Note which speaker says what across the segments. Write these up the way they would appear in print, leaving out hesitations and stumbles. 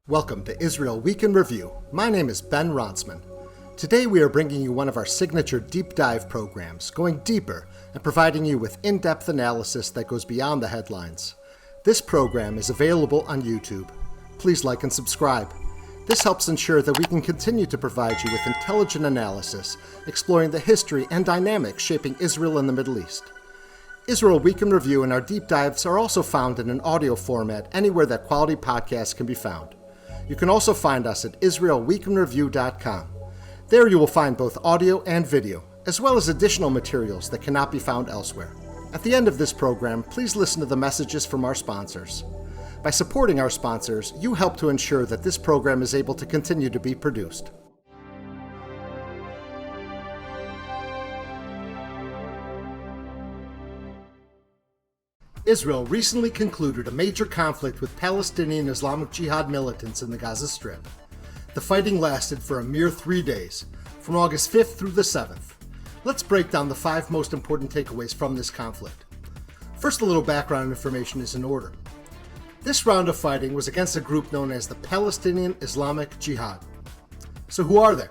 Speaker 1: Welcome to Israel Week in Review. My name is Ben Ronsman. Today we are bringing you one of our signature deep dive programs, going deeper and providing you with in-depth analysis that goes beyond the headlines. This program is available on YouTube. Please like and subscribe. This helps ensure that we can continue to provide you with intelligent analysis, exploring the history and dynamics shaping Israel and the Middle East. Israel Week in Review and our deep dives are also found in an audio format anywhere that quality podcasts can be found. You can also find us at IsraelWeekinReview.com. There you will find both audio and video, as well as additional materials that cannot be found elsewhere. At the end of this program, please listen to the messages from our sponsors. By supporting our sponsors, you help to ensure that this program is able to continue to be produced. Israel recently concluded a major conflict with Palestinian Islamic Jihad militants in the Gaza Strip. The fighting lasted for a mere 3 days, from August 5th through the 7th. Let's break down the 5 most important takeaways from this conflict. First, a little background information is in order. This round of fighting was against a group known as the Palestinian Islamic Jihad. So who are they?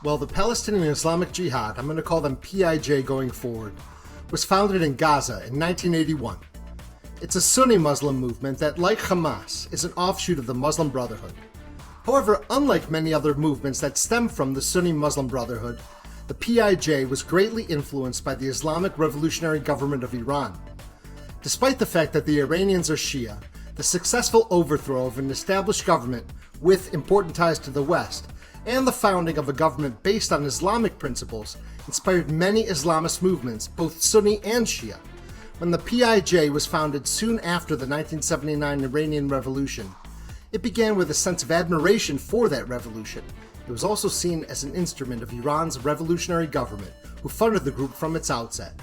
Speaker 1: Well, the Palestinian Islamic Jihad, I'm going to call them PIJ going forward, was founded in Gaza in 1981. It's a Sunni Muslim movement that, like Hamas, is an offshoot of the Muslim Brotherhood. However, unlike many other movements that stem from the Sunni Muslim Brotherhood, the PIJ was greatly influenced by the Islamic Revolutionary Government of Iran. Despite the fact that the Iranians are Shia, the successful overthrow of an established government with important ties to the West and the founding of a government based on Islamic principles inspired many Islamist movements, both Sunni and Shia. When the PIJ was founded soon after the 1979 Iranian Revolution, it began with a sense of admiration for that revolution. It was also seen as an instrument of Iran's revolutionary government, who funded the group from its outset.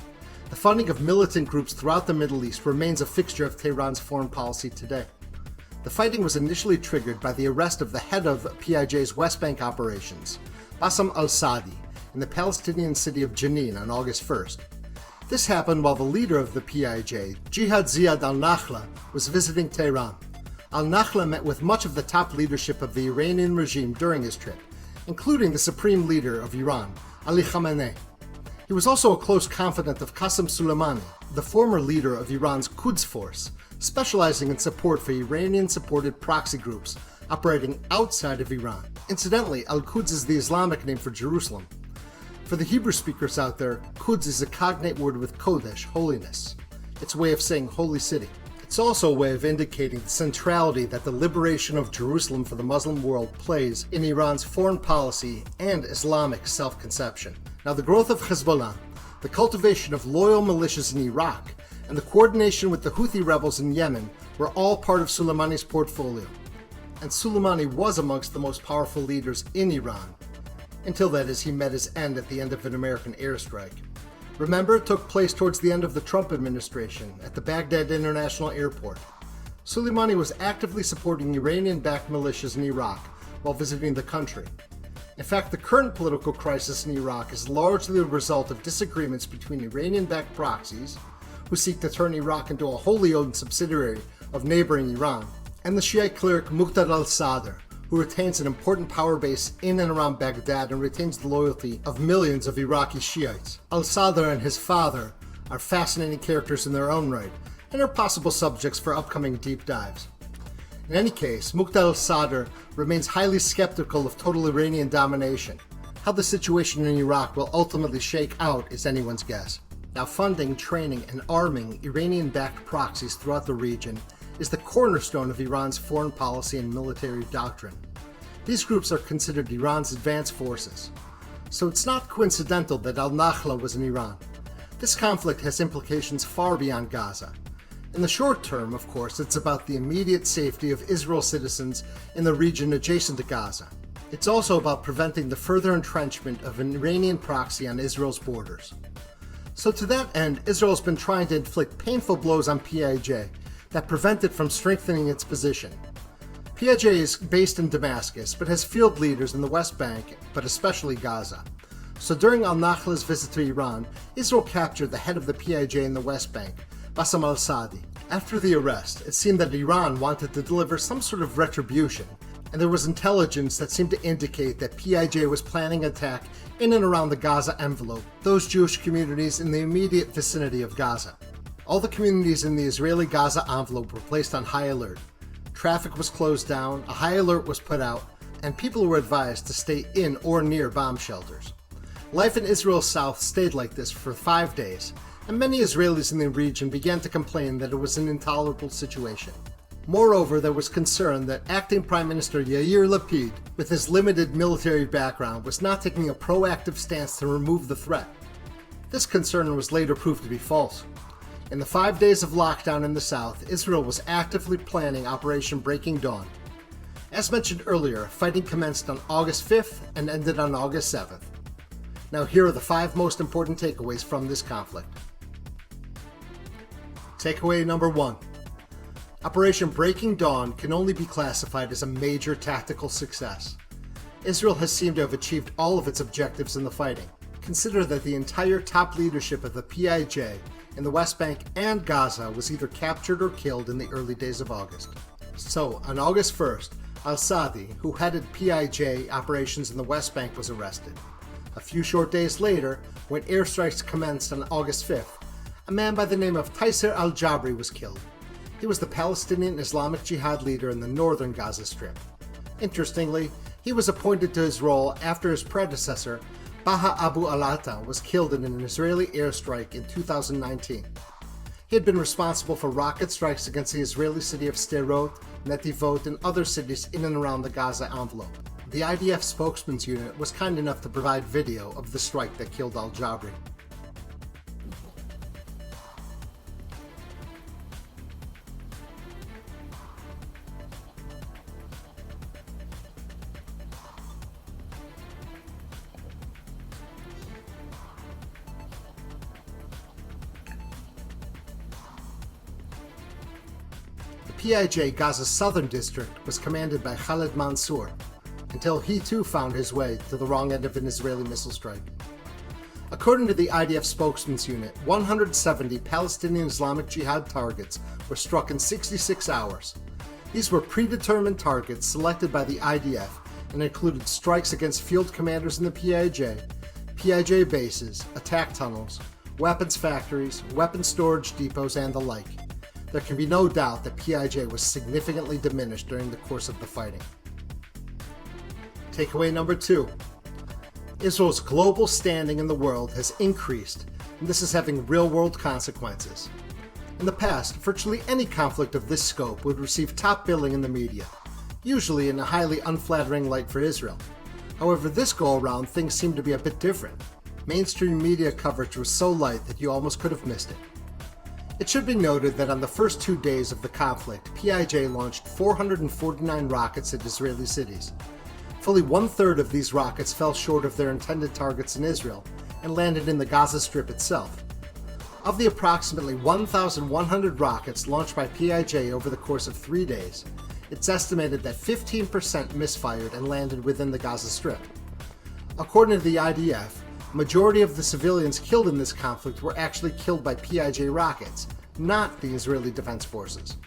Speaker 1: The funding of militant groups throughout the Middle East remains a fixture of Tehran's foreign policy today. The fighting was initially triggered by the arrest of the head of PIJ's West Bank operations, Bassem al-Sadi, in the Palestinian city of Jenin on August 1st. This happened while the leader of the PIJ, Jihad Ziad al-Nakhla, was visiting Tehran. Al-Nakhla met with much of the top leadership of the Iranian regime during his trip, including the supreme leader of Iran, Ali Khamenei. He was also a close confidant of Qasem Soleimani, the former leader of Iran's Quds Force, specializing in support for Iranian-supported proxy groups operating outside of Iran. Incidentally, Al-Quds is the Islamic name for Jerusalem. For the Hebrew speakers out there, Quds is a cognate word with Kodesh, holiness. It's a way of saying holy city. It's also a way of indicating the centrality that the liberation of Jerusalem for the Muslim world plays in Iran's foreign policy and Islamic self-conception. Now, the growth of Hezbollah, the cultivation of loyal militias in Iraq, and the coordination with the Houthi rebels in Yemen were all part of Soleimani's portfolio. And Soleimani was amongst the most powerful leaders in Iran, until that is, he met his end at the end of an American airstrike. Remember, it took place towards the end of the Trump administration at the Baghdad International Airport. Soleimani was actively supporting Iranian-backed militias in Iraq while visiting the country. In fact, the current political crisis in Iraq is largely the result of disagreements between Iranian-backed proxies, who seek to turn Iraq into a wholly owned subsidiary of neighboring Iran, and the Shiite cleric Muqtada al-Sadr, who retains an important power base in and around Baghdad and retains the loyalty of millions of Iraqi Shiites. Al-Sadr and his father are fascinating characters in their own right, and are possible subjects for upcoming deep dives. In any case, Muqtada al-Sadr remains highly skeptical of total Iranian domination. How the situation in Iraq will ultimately shake out is anyone's guess. Now, funding, training, and arming Iranian-backed proxies throughout the region is the cornerstone of Iran's foreign policy and military doctrine. These groups are considered Iran's advanced forces. So it's not coincidental that al-Nakhla was in Iran. This conflict has implications far beyond Gaza. In the short term, of course, it's about the immediate safety of Israel citizens in the region adjacent to Gaza. It's also about preventing the further entrenchment of an Iranian proxy on Israel's borders. So to that end, Israel's been trying to inflict painful blows on PIJ that prevent it from strengthening its position. PIJ is based in Damascus, but has field leaders in the West Bank, but especially Gaza. So during al-Nakhla's visit to Iran, Israel captured the head of the PIJ in the West Bank, Bassem al-Sadi, After the arrest, it seemed that Iran wanted to deliver some sort of retribution, and there was intelligence that seemed to indicate that PIJ was planning an attack in and around the Gaza envelope, those Jewish communities in the immediate vicinity of Gaza. All the communities in the Israeli Gaza envelope were placed on high alert. Traffic was closed down, a high alert was put out, and people were advised to stay in or near bomb shelters. Life in Israel's south stayed like this for 5 days, and many Israelis in the region began to complain that it was an intolerable situation. Moreover, there was concern that acting Prime Minister Yair Lapid, with his limited military background, was not taking a proactive stance to remove the threat. This concern was later proved to be false. In the 5 days of lockdown in the south, Israel was actively planning Operation Breaking Dawn. As mentioned earlier, fighting commenced on August 5th and ended on August 7th. Now here are the 5 most important takeaways from this conflict. Takeaway number 1. Operation Breaking Dawn can only be classified as a major tactical success. Israel has seemed to have achieved all of its objectives in the fighting. Consider that the entire top leadership of the PIJ in the West Bank and Gaza was either captured or killed in the early days of August. So, on August 1st, al-Sadi, who headed PIJ operations in the West Bank, was arrested. A few short days later, when airstrikes commenced on August 5th, a man by the name of Taiser al-Jabri was killed. He was the Palestinian Islamic Jihad leader in the northern Gaza Strip. Interestingly, he was appointed to his role after his predecessor, Baha Abu al-Atta, was killed in an Israeli airstrike in 2019. He had been responsible for rocket strikes against the Israeli city of Sderot, Netivot, and other cities in and around the Gaza envelope. The IDF spokesman's unit was kind enough to provide video of the strike that killed al-Jabri. PIJ Gaza's southern district was commanded by Khalid Mansour, until he too found his way to the wrong end of an Israeli missile strike. According to the IDF spokesman's unit, 170 Palestinian Islamic Jihad targets were struck in 66 hours. These were predetermined targets selected by the IDF and included strikes against field commanders in the PIJ bases, attack tunnels, weapons factories, weapons storage depots, and the like. There can be no doubt that PIJ was significantly diminished during the course of the fighting. Takeaway number 2. Israel's global standing in the world has increased, and this is having real-world consequences. In the past, virtually any conflict of this scope would receive top billing in the media, usually in a highly unflattering light for Israel. However, this go-around things seem to be a bit different. Mainstream media coverage was so light that you almost could have missed it. It should be noted that on the first 2 days of the conflict, PIJ launched 449 rockets at Israeli cities. Fully 1/3 of these rockets fell short of their intended targets in Israel and landed in the Gaza Strip itself. Of the approximately 1,100 rockets launched by PIJ over the course of 3 days, it's estimated that 15% misfired and landed within the Gaza Strip. According to the IDF, the majority of the civilians killed in this conflict were actually killed by PIJ rockets, not the Israeli Defense Forces.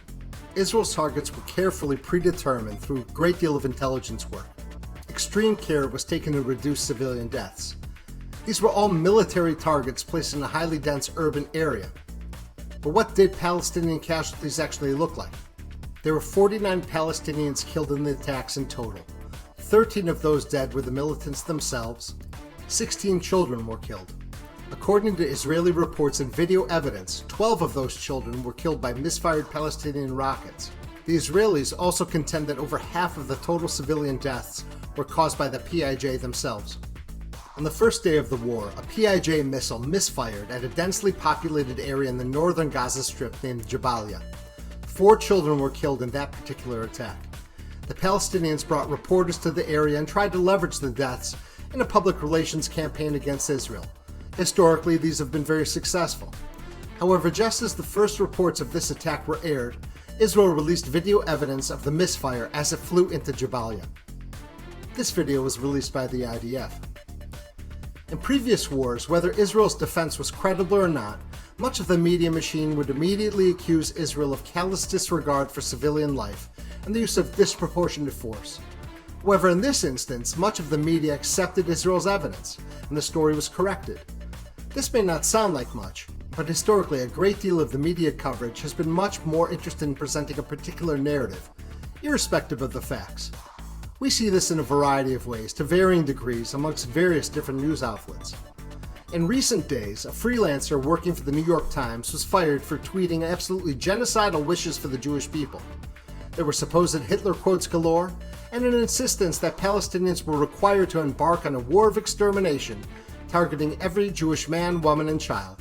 Speaker 1: Israel's targets were carefully predetermined through a great deal of intelligence work. Extreme care was taken to reduce civilian deaths. These were all military targets placed in a highly dense urban area. But what did Palestinian casualties actually look like? There were 49 Palestinians killed in the attacks in total. 13 of those dead were the militants themselves. 16 children were killed. According to Israeli reports and video evidence, 12 of those children were killed by misfired Palestinian rockets. The Israelis also contend that over half of the total civilian deaths were caused by the PIJ themselves. On the first day of the war, a PIJ missile misfired at a densely populated area in the northern Gaza Strip named Jabalia. 4 children were killed in that particular attack. The Palestinians brought reporters to the area and tried to leverage the deaths in a public relations campaign against Israel. Historically, these have been very successful. However, just as the first reports of this attack were aired, Israel released video evidence of the misfire as it flew into Jabalia. This video was released by the IDF. In previous wars, whether Israel's defense was credible or not, much of the media machine would immediately accuse Israel of callous disregard for civilian life and the use of disproportionate force. However, in this instance, much of the media accepted Israel's evidence, and the story was corrected. This may not sound like much, but historically a great deal of the media coverage has been much more interested in presenting a particular narrative, irrespective of the facts. We see this in a variety of ways, to varying degrees, amongst various different news outlets. In recent days, a freelancer working for the New York Times was fired for tweeting absolutely genocidal wishes for the Jewish people. There were supposed Hitler quotes galore, and an insistence that Palestinians were required to embark on a war of extermination, targeting every Jewish man, woman, and child.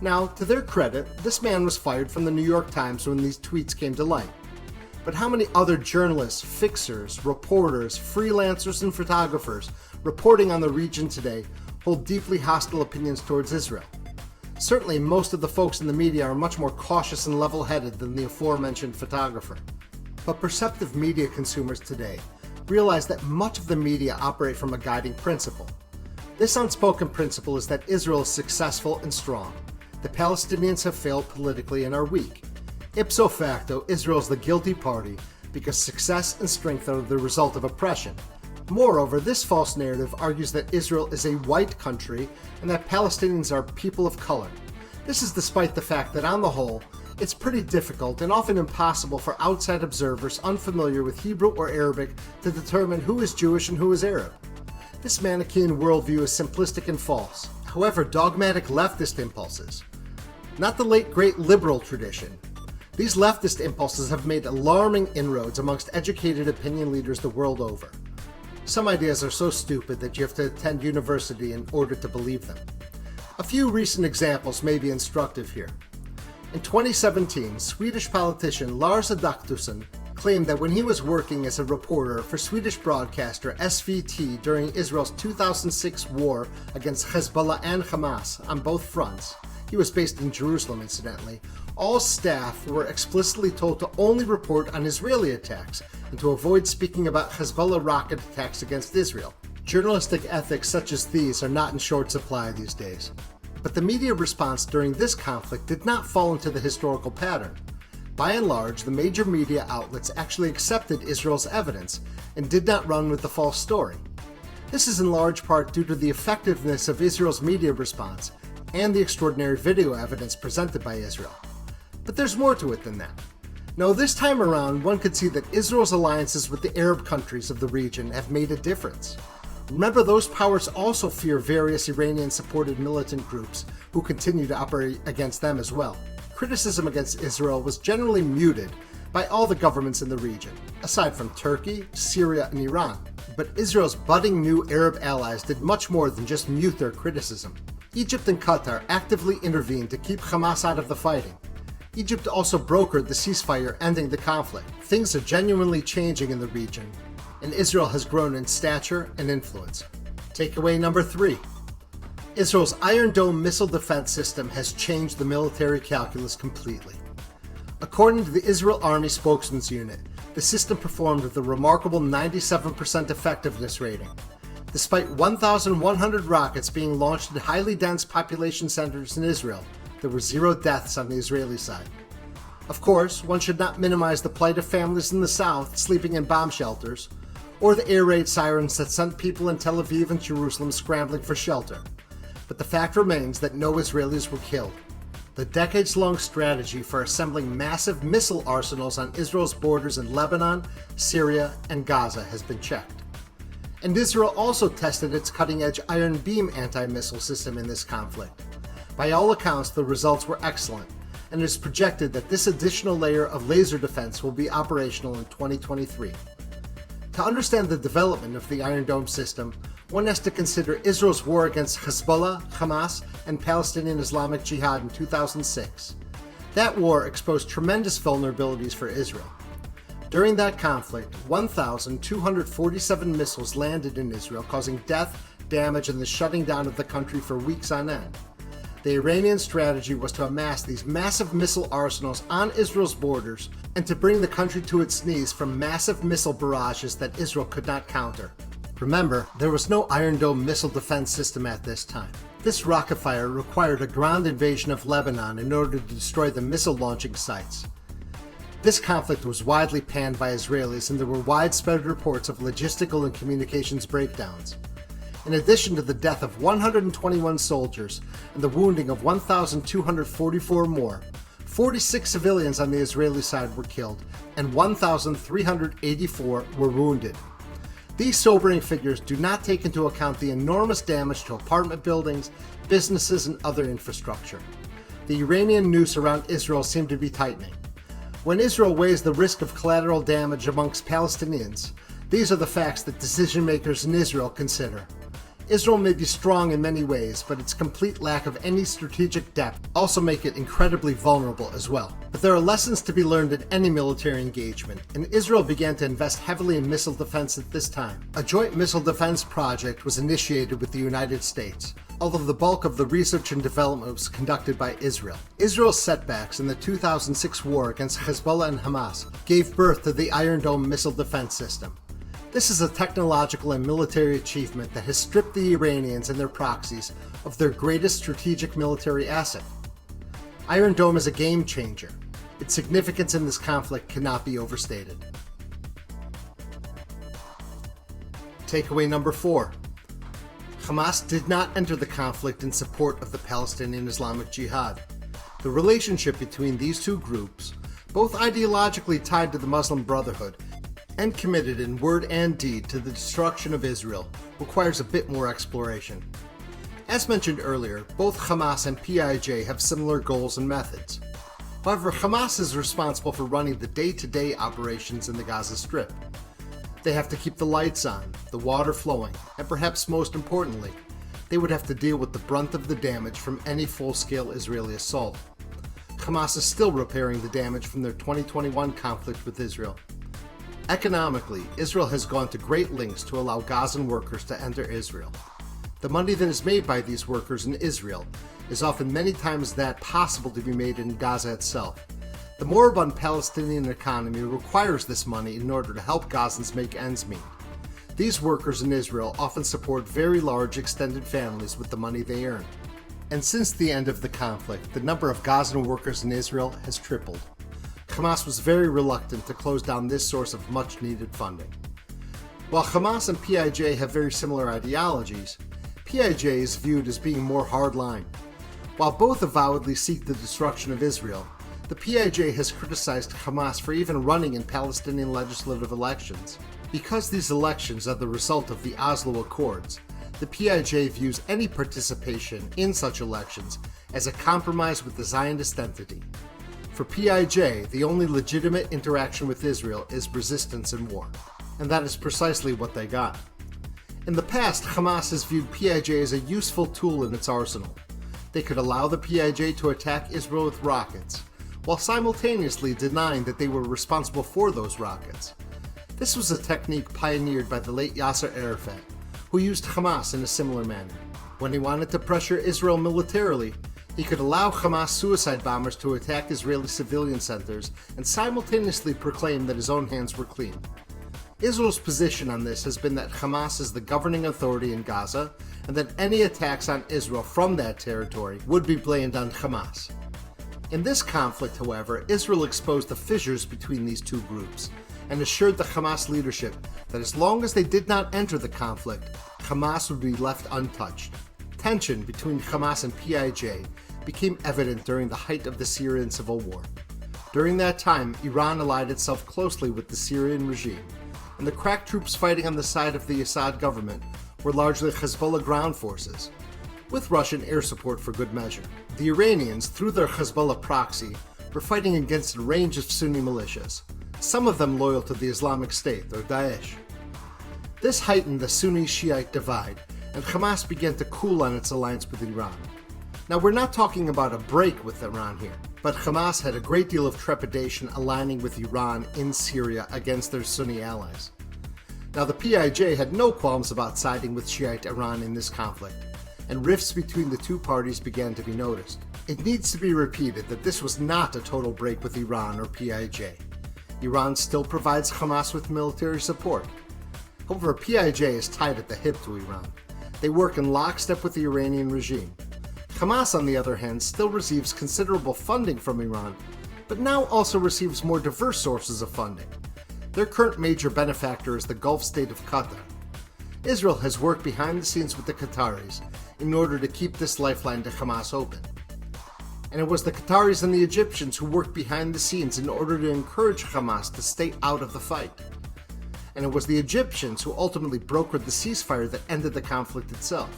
Speaker 1: Now, to their credit, this man was fired from the New York Times when these tweets came to light. But how many other journalists, fixers, reporters, freelancers, and photographers reporting on the region today hold deeply hostile opinions towards Israel? Certainly, most of the folks in the media are much more cautious and level-headed than the aforementioned photographer. But perceptive media consumers today realize that much of the media operate from a guiding principle. This unspoken principle is that Israel is successful and strong. The Palestinians have failed politically and are weak. Ipso facto, Israel is the guilty party because success and strength are the result of oppression. Moreover, this false narrative argues that Israel is a white country and that Palestinians are people of color. This is despite the fact that on the whole, it's pretty difficult and often impossible for outside observers unfamiliar with Hebrew or Arabic to determine who is Jewish and who is Arab. This Manichaean worldview is simplistic and false. However, dogmatic leftist impulses, not the late great liberal tradition, these leftist impulses have made alarming inroads amongst educated opinion leaders the world over. Some ideas are so stupid that you have to attend university in order to believe them. A few recent examples may be instructive here. In 2017, Swedish politician Lars Adaktusson claimed that when he was working as a reporter for Swedish broadcaster SVT during Israel's 2006 war against Hezbollah and Hamas on both fronts, he was based in Jerusalem incidentally, all staff were explicitly told to only report on Israeli attacks and to avoid speaking about Hezbollah rocket attacks against Israel. Journalistic ethics such as these are not in short supply these days. But the media response during this conflict did not fall into the historical pattern. By and large, the major media outlets actually accepted Israel's evidence and did not run with the false story. This is in large part due to the effectiveness of Israel's media response and the extraordinary video evidence presented by Israel. But there's more to it than that. No, this time around, one could see that Israel's alliances with the Arab countries of the region have made a difference. Remember, those powers also fear various Iranian-supported militant groups who continue to operate against them as well. Criticism against Israel was generally muted by all the governments in the region, aside from Turkey, Syria, and Iran. But Israel's budding new Arab allies did much more than just mute their criticism. Egypt and Qatar actively intervened to keep Hamas out of the fighting. Egypt also brokered the ceasefire ending the conflict. Things are genuinely changing in the region, and Israel has grown in stature and influence. Takeaway number 3. Israel's Iron Dome missile defense system has changed the military calculus completely. According to the Israel Army Spokesman's Unit, the system performed with a remarkable 97% effectiveness rating. Despite 1,100 rockets being launched at highly dense population centers in Israel, there were 0 deaths on the Israeli side. Of course, one should not minimize the plight of families in the south sleeping in bomb shelters, or the air raid sirens that sent people in Tel Aviv and Jerusalem scrambling for shelter. But the fact remains that no Israelis were killed. The decades-long strategy for assembling massive missile arsenals on Israel's borders in Lebanon, Syria, and Gaza has been checked. And Israel also tested its cutting-edge Iron Beam anti-missile system in this conflict. By all accounts, the results were excellent, and it is projected that this additional layer of laser defense will be operational in 2023. To understand the development of the Iron Dome system, one has to consider Israel's war against Hezbollah, Hamas, and Palestinian Islamic Jihad in 2006. That war exposed tremendous vulnerabilities for Israel. During that conflict, 1,247 missiles landed in Israel, causing death, damage, and the shutting down of the country for weeks on end. The Iranian strategy was to amass these massive missile arsenals on Israel's borders and to bring the country to its knees from massive missile barrages that Israel could not counter. Remember, there was no Iron Dome missile defense system at this time. This rocket fire required a ground invasion of Lebanon in order to destroy the missile launching sites. This conflict was widely panned by Israelis, and there were widespread reports of logistical and communications breakdowns. In addition to the death of 121 soldiers and the wounding of 1,244 more, 46 civilians on the Israeli side were killed and 1,384 were wounded. These sobering figures do not take into account the enormous damage to apartment buildings, businesses, and other infrastructure. The Iranian noose around Israel seemed to be tightening. When Israel weighs the risk of collateral damage amongst Palestinians, these are the facts that decision makers in Israel consider. Israel may be strong in many ways, but its complete lack of any strategic depth also make it incredibly vulnerable as well. But there are lessons to be learned in any military engagement, and Israel began to invest heavily in missile defense at this time. A joint missile defense project was initiated with the United States, although the bulk of the research and development was conducted by Israel. Israel's setbacks in the 2006 war against Hezbollah and Hamas gave birth to the Iron Dome missile defense system. This is a technological and military achievement that has stripped the Iranians and their proxies of their greatest strategic military asset. Iron Dome is a game changer. Its significance in this conflict cannot be overstated. Takeaway number 4. Hamas did not enter the conflict in support of the Palestinian Islamic Jihad. The relationship between these two groups, both ideologically tied to the Muslim Brotherhood, and committed in word and deed to the destruction of Israel, requires a bit more exploration. As mentioned earlier, both Hamas and PIJ have similar goals and methods. However, Hamas is responsible for running the day-to-day operations in the Gaza Strip. They have to keep the lights on, the water flowing, and perhaps most importantly, they would have to deal with the brunt of the damage from any full-scale Israeli assault. Hamas is still repairing the damage from their 2021 conflict with Israel. Economically, Israel has gone to great lengths to allow Gazan workers to enter Israel. The money that is made by these workers in Israel is often many times that possible to be made in Gaza itself. The moribund Palestinian economy requires this money in order to help Gazans make ends meet. These workers in Israel often support very large extended families with the money they earn. And since the end of the conflict, the number of Gazan workers in Israel has tripled. Hamas was very reluctant to close down this source of much-needed funding. While Hamas and PIJ have very similar ideologies, PIJ is viewed as being more hardline. While both avowedly seek the destruction of Israel, the PIJ has criticized Hamas for even running in Palestinian legislative elections. Because these elections are the result of the Oslo Accords, the PIJ views any participation in such elections as a compromise with the Zionist entity. For PIJ, the only legitimate interaction with Israel is resistance and war. And that is precisely what they got. In the past, Hamas has viewed PIJ as a useful tool in its arsenal. They could allow the PIJ to attack Israel with rockets, while simultaneously denying that they were responsible for those rockets. This was a technique pioneered by the late Yasser Arafat, who used Hamas in a similar manner. When he wanted to pressure Israel militarily, he could allow Hamas suicide bombers to attack Israeli civilian centers and simultaneously proclaim that his own hands were clean. Israel's position on this has been that Hamas is the governing authority in Gaza and that any attacks on Israel from that territory would be blamed on Hamas. In this conflict, however, Israel exposed the fissures between these two groups and assured the Hamas leadership that as long as they did not enter the conflict, Hamas would be left untouched. Tension between Hamas and PIJ became evident during the height of the Syrian civil war. During that time, Iran allied itself closely with the Syrian regime, and the crack troops fighting on the side of the Assad government were largely Hezbollah ground forces, with Russian air support for good measure. The Iranians, through their Hezbollah proxy, were fighting against a range of Sunni militias, some of them loyal to the Islamic State, or Daesh. This heightened the Sunni-Shiite divide, and Hamas began to cool on its alliance with Iran. Now, we're not talking about a break with Iran here, but Hamas had a great deal of trepidation aligning with Iran in Syria against their Sunni allies. Now, the PIJ had no qualms about siding with Shiite Iran in this conflict, and rifts between the two parties began to be noticed. It needs to be repeated that this was not a total break with Iran or PIJ. Iran still provides Hamas with military support. However, PIJ is tied at the hip to Iran. They work in lockstep with the Iranian regime. Hamas, on the other hand, still receives considerable funding from Iran, but now also receives more diverse sources of funding. Their current major benefactor is the Gulf state of Qatar. Israel has worked behind the scenes with the Qataris in order to keep this lifeline to Hamas open. And it was the Qataris and the Egyptians who worked behind the scenes in order to encourage Hamas to stay out of the fight. And it was the Egyptians who ultimately brokered the ceasefire that ended the conflict itself.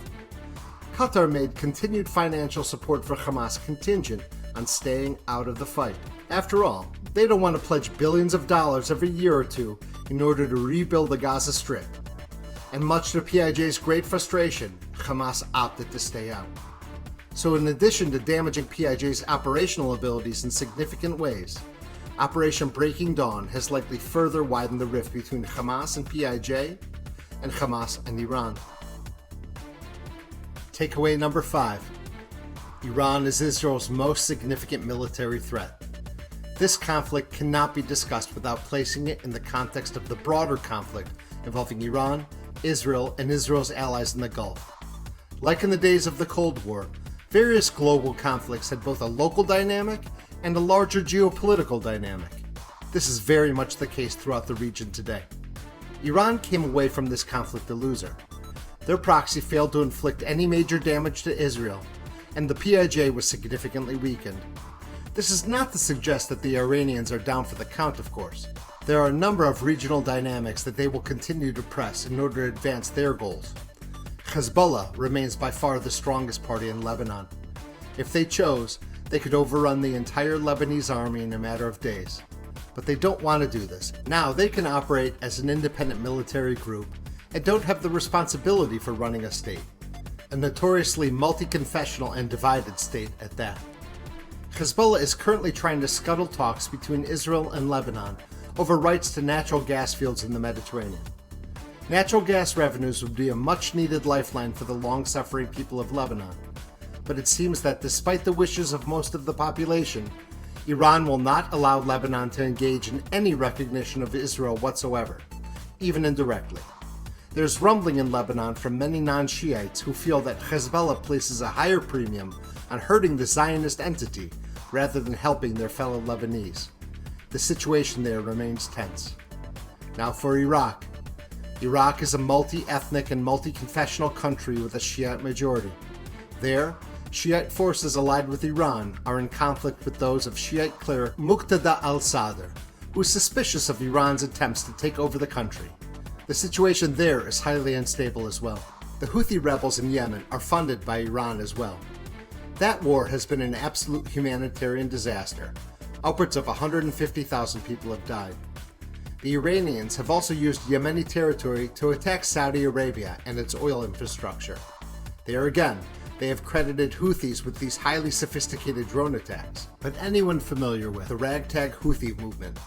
Speaker 1: Qatar made continued financial support for Hamas contingent on staying out of the fight. After all, they don't want to pledge billions of dollars every year or two in order to rebuild the Gaza Strip. And much to PIJ's great frustration, Hamas opted to stay out. So in addition to damaging PIJ's operational abilities in significant ways, Operation Breaking Dawn has likely further widened the rift between Hamas and PIJ, and Hamas and Iran. Takeaway number 5. Iran is Israel's most significant military threat. This conflict cannot be discussed without placing it in the context of the broader conflict involving Iran, Israel, and Israel's allies in the Gulf. Like in the days of the Cold War, various global conflicts had both a local dynamic and a larger geopolitical dynamic. This is very much the case throughout the region today. Iran came away from this conflict a loser. Their proxy failed to inflict any major damage to Israel, and the PIJ was significantly weakened. This is not to suggest that the Iranians are down for the count, of course. There are a number of regional dynamics that they will continue to press in order to advance their goals. Hezbollah remains by far the strongest party in Lebanon. If they chose, they could overrun the entire Lebanese army in a matter of days. But they don't want to do this. Now they can operate as an independent military group and don't have the responsibility for running a state. A notoriously multi-confessional and divided state at that. Hezbollah is currently trying to scuttle talks between Israel and Lebanon over rights to natural gas fields in the Mediterranean. Natural gas revenues would be a much-needed lifeline for the long-suffering people of Lebanon. But it seems that despite the wishes of most of the population, Iran will not allow Lebanon to engage in any recognition of Israel whatsoever, even indirectly. There's rumbling in Lebanon from many non-Shiites who feel that Hezbollah places a higher premium on hurting the Zionist entity rather than helping their fellow Lebanese. The situation there remains tense. Now for Iraq. Iraq is a multi-ethnic and multi-confessional country with a Shiite majority. There, Shiite forces allied with Iran are in conflict with those of Shiite cleric Muqtada al-Sadr, who is suspicious of Iran's attempts to take over the country. The situation there is highly unstable as well. The Houthi rebels in Yemen are funded by Iran as well. That war has been an absolute humanitarian disaster. Upwards of 150,000 people have died. The Iranians have also used Yemeni territory to attack Saudi Arabia and its oil infrastructure. There again, they have credited Houthis with these highly sophisticated drone attacks. But anyone familiar with the ragtag Houthi movement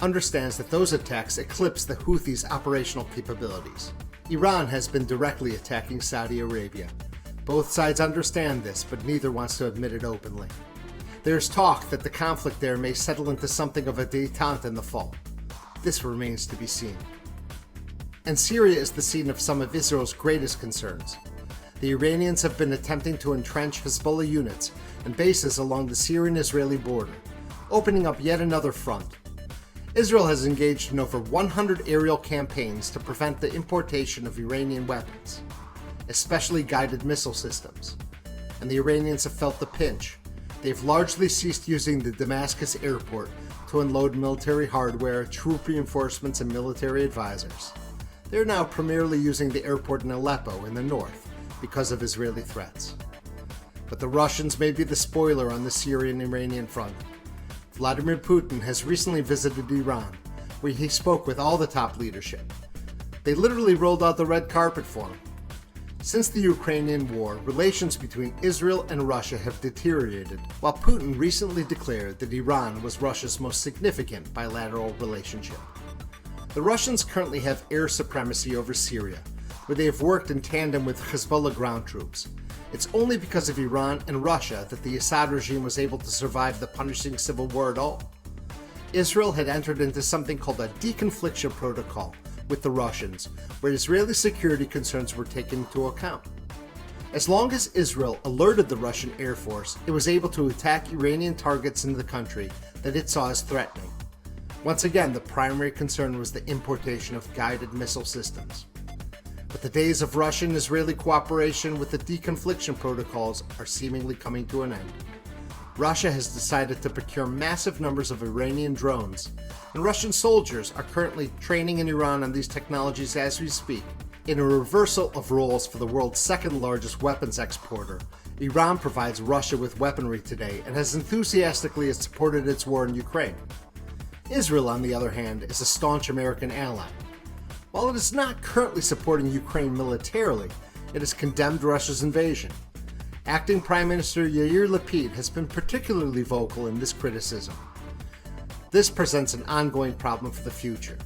Speaker 1: understands that those attacks eclipse the Houthis' operational capabilities. Iran has been directly attacking Saudi Arabia. Both sides understand this, but neither wants to admit it openly. There's talk that the conflict there may settle into something of a détente in the fall. This remains to be seen. And Syria is the scene of some of Israel's greatest concerns. The Iranians have been attempting to entrench Hezbollah units and bases along the Syrian-Israeli border, opening up yet another front. Israel has engaged in over 100 aerial campaigns to prevent the importation of Iranian weapons, especially guided missile systems. And the Iranians have felt the pinch. They've largely ceased using the Damascus airport to unload military hardware, troop reinforcements, and military advisors. They're now primarily using the airport in Aleppo in the north because of Israeli threats. But the Russians may be the spoiler on the Syrian-Iranian front. Vladimir Putin has recently visited Iran, where he spoke with all the top leadership. They literally rolled out the red carpet for him. Since the Ukrainian war, relations between Israel and Russia have deteriorated, while Putin recently declared that Iran was Russia's most significant bilateral relationship. The Russians currently have air supremacy over Syria, where they have worked in tandem with Hezbollah ground troops. It's only because of Iran and Russia that the Assad regime was able to survive the punishing civil war at all. Israel had entered into something called a deconfliction protocol with the Russians, where Israeli security concerns were taken into account. As long as Israel alerted the Russian Air Force, it was able to attack Iranian targets in the country that it saw as threatening. Once again, the primary concern was the importation of guided missile systems. But the days of Russian-Israeli cooperation with the deconfliction protocols are seemingly coming to an end. Russia has decided to procure massive numbers of Iranian drones, and Russian soldiers are currently training in Iran on these technologies as we speak. In a reversal of roles for the world's second largest weapons exporter, Iran provides Russia with weaponry today and has enthusiastically supported its war in Ukraine. Israel, on the other hand, is a staunch American ally. While it is not currently supporting Ukraine militarily, it has condemned Russia's invasion. Acting Prime Minister Yair Lapid has been particularly vocal in this criticism. This presents an ongoing problem for the future.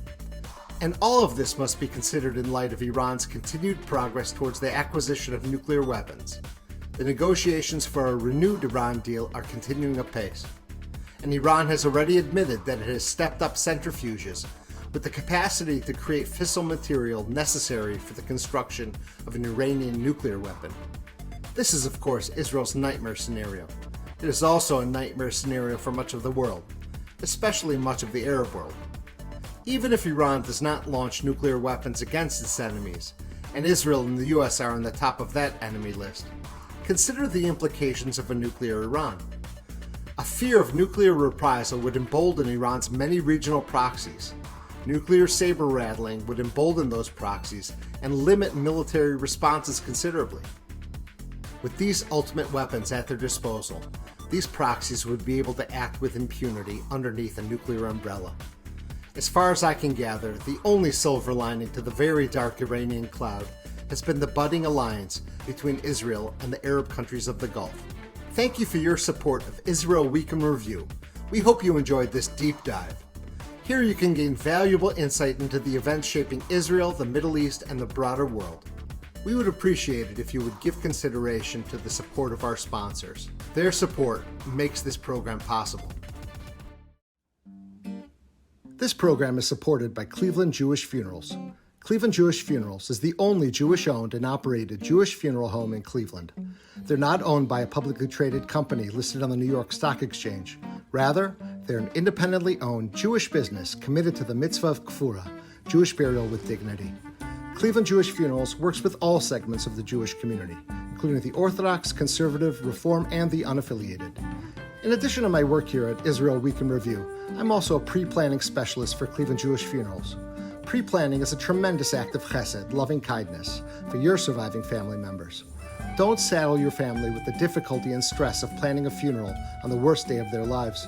Speaker 1: And all of this must be considered in light of Iran's continued progress towards the acquisition of nuclear weapons. The negotiations for a renewed Iran deal are continuing apace. And Iran has already admitted that it has stepped up centrifuges with the capacity to create fissile material necessary for the construction of an Iranian nuclear weapon. This is, of course, Israel's nightmare scenario. It is also a nightmare scenario for much of the world, especially much of the Arab world. Even if Iran does not launch nuclear weapons against its enemies, and Israel and the US are on the top of that enemy list, consider the implications of a nuclear Iran. A fear of nuclear reprisal would embolden Iran's many regional proxies. Nuclear saber-rattling would embolden those proxies and limit military responses considerably. With these ultimate weapons at their disposal, these proxies would be able to act with impunity underneath a nuclear umbrella. As far as I can gather, the only silver lining to the very dark Iranian cloud has been the budding alliance between Israel and the Arab countries of the Gulf. Thank you for your support of Israel Week in Review. We hope you enjoyed this deep dive. Here you can gain valuable insight into the events shaping Israel, the Middle East, and the broader world. We would appreciate it if you would give consideration to the support of our sponsors. Their support makes this program possible. This program is supported by Cleveland Jewish Funerals. Cleveland Jewish Funerals is the only Jewish-owned and operated Jewish funeral home in Cleveland. They're not owned by a publicly traded company listed on the New York Stock Exchange. Rather, they're an independently owned Jewish business committed to the mitzvah of kfura, Jewish burial with dignity. Cleveland Jewish Funerals works with all segments of the Jewish community, including the Orthodox, Conservative, Reform, and the unaffiliated. In addition to my work here at Israel Week in Review, I'm also a pre-planning specialist for Cleveland Jewish Funerals. Pre-planning is a tremendous act of chesed, loving kindness, for your surviving family members. Don't saddle your family with the difficulty and stress of planning a funeral on the worst day of their lives.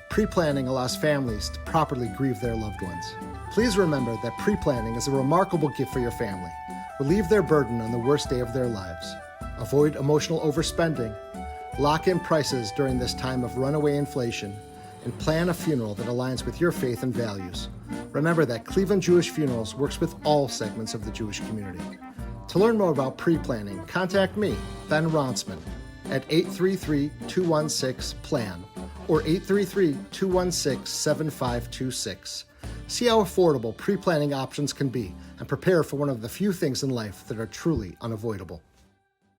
Speaker 1: Pre-planning allows families to properly grieve their loved ones. Please remember that pre-planning is a remarkable gift for your family. Relieve their burden on the worst day of their lives. Avoid emotional overspending. Lock in prices during this time of runaway inflation, and plan a funeral that aligns with your faith and values. Remember that Cleveland Jewish Funerals works with all segments of the Jewish community. To learn more about pre-planning, contact me, Ben Ronsman, at 833-216-PLAN or 833-216-7526. See how affordable pre-planning options can be and prepare for one of the few things in life that are truly unavoidable.